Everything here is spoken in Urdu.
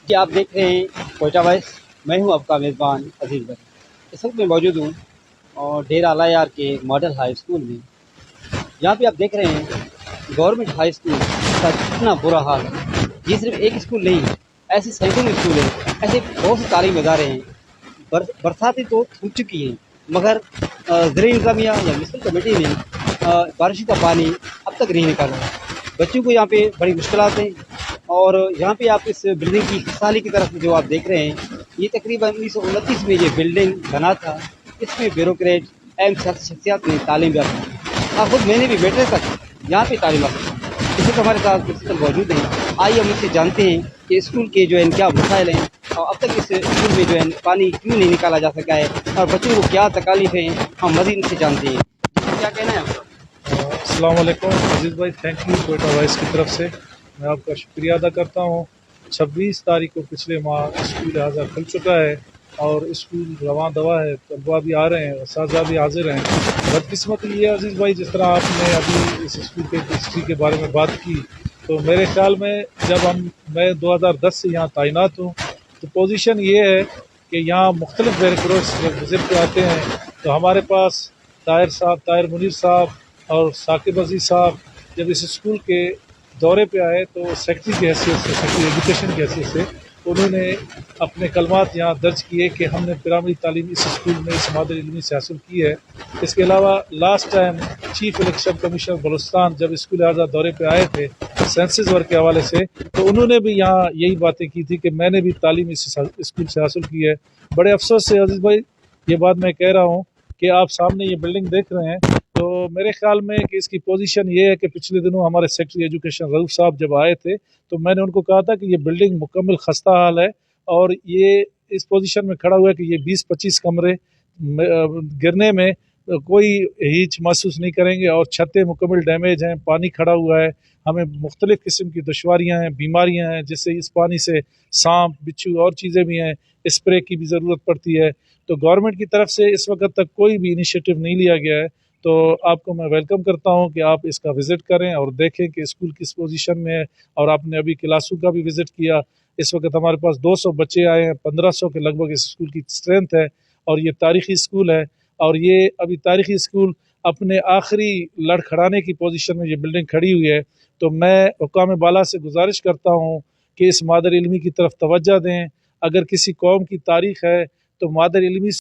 کہ آپ دیکھ رہے ہیں کوئٹہ وائس، میں ہوں آپ کا میزبان عزیز بھائی۔ اس وقت میں موجود ہوں اور ڈیر اعلیٰ یار کے ماڈل ہائی اسکول میں، جہاں پہ آپ دیکھ رہے ہیں گورنمنٹ ہائی اسکول کا کتنا برا حال ہے۔ یہ صرف ایک اسکول نہیں ہے، ایسے سینکڑوں اسکول ہیں، ایسے بہت سے تعلیمی ادارے ہیں۔ برساتیں تو تھم چکی ہیں، مگر زرعی انتظامیہ یا میونسپل کمیٹی نے بارشوں کا پانی اب تک نہیں نکالا۔ بچوں کو یہاں پہ بڑی مشکلات ہیں، اور یہاں پہ آپ اس بلڈنگ کی سالی کی طرف جو آپ دیکھ رہے ہیں، یہ تقریباً 1929 میں یہ بلڈنگ بنا تھا۔ اس میں بیوروکریٹ اہم شخصیات نے تعلیم یافتہ کی، اور خود میں نے بھی میٹرک تک یہاں پہ تعلیم حاصل کی۔ اس وقت ہمارے ساتھ پرنسپل موجود ہیں، آئیے ہم اس سے جانتے ہیں کہ اسکول کے جو ہے کیا مسائل ہیں، اور اب تک اس اسکول میں جو ہے پانی کیوں نہیں نکالا جا سکا ہے، اور بچوں کو کیا تکالیف ہیں، ہم مزید ان سے جانتے ہیں۔ کیا کہنا ہے آپ کا؟ السلام علیکم عزیز بھائی، تھینک یو کوئٹہ وائس کی طرف سے میں آپ کا شکریہ ادا کرتا ہوں۔ 26 تاریخ کو پچھلے ماہ اسکول اعضا کھل چکا ہے اور اسکول رواں دوا ہے، طلباء بھی آ رہے ہیں، اساتذہ بھی حاضر ہیں۔ بدقسمتی یہ ہے عزیز بھائی، جس طرح آپ نے ابھی اس اسکول کے ہسٹری کے بارے میں بات کی، تو میرے خیال میں جب میں 2010 سے یہاں تعینات ہوں، تو پوزیشن یہ ہے کہ یہاں مختلف بیریکروٹس جب وزٹ پہ آتے ہیں تو ہمارے پاس طاہر منیر صاحب اور ثاقب عزیز صاحب جب اس اسکول کے دورے پہ آئے تو سیکرٹری کی حیثیت سے، سیکرٹری ایجوکیشن کی حیثیت سے انہوں نے اپنے کلمات یہاں درج کیے کہ ہم نے پرائمری تعلیم اس اسکول میں اس مادری علمی سے حاصل کی ہے۔ اس کے علاوہ last time chief election commissioner Balochistan جب اسکول اعضا دورے پہ آئے تھے سینسز ورک کے حوالے سے، تو انہوں نے بھی یہاں یہی باتیں کی تھی کہ میں نے بھی تعلیم اس اسکول سے حاصل کی ہے۔ بڑے افسوس سے عزیز بھائی یہ بات میں کہہ رہا ہوں کہ آپ سامنے یہ بلڈنگ دیکھ رہے ہیں، تو میرے خیال میں کہ اس کی پوزیشن یہ ہے کہ پچھلے دنوں ہمارے سیکرٹری ایجوکیشن رؤف صاحب جب آئے تھے تو میں نے ان کو کہا تھا کہ یہ بلڈنگ مکمل خستہ حال ہے، اور یہ اس پوزیشن میں کھڑا ہوا ہے کہ یہ 20-25 کمرے گرنے میں کوئی ہیچ محسوس نہیں کریں گے، اور چھتیں مکمل ڈیمیج ہیں، پانی کھڑا ہوا ہے، ہمیں مختلف قسم کی دشواریاں ہیں، بیماریاں ہیں، جس سے اس پانی سے سانپ بچھو اور چیزیں بھی ہیں، اسپرے کی بھی ضرورت پڑتی ہے۔ تو گورنمنٹ کی طرف سے اس وقت تک کوئی بھی انیشیٹو نہیں لیا گیا ہے، تو آپ کو میں ویلکم کرتا ہوں کہ آپ اس کا وزٹ کریں اور دیکھیں کہ اسکول کس پوزیشن میں ہے۔ اور آپ نے ابھی کلاسوں کا بھی وزٹ کیا، اس وقت ہمارے پاس 200 بچے آئے ہیں، 1500 کے لگ بھگ اس اسکول کی اسٹرینتھ ہے، اور یہ تاریخی اسکول ہے، اور یہ ابھی تاریخی اسکول اپنے آخری لڑکھڑانے کی پوزیشن میں یہ بلڈنگ کھڑی ہوئی ہے۔ تو میں حکام بالا سے گزارش کرتا ہوں کہ اس مادر علمی کی طرف توجہ دیں۔ اگر کسی قوم کی تاریخ ہے تو مادر علمی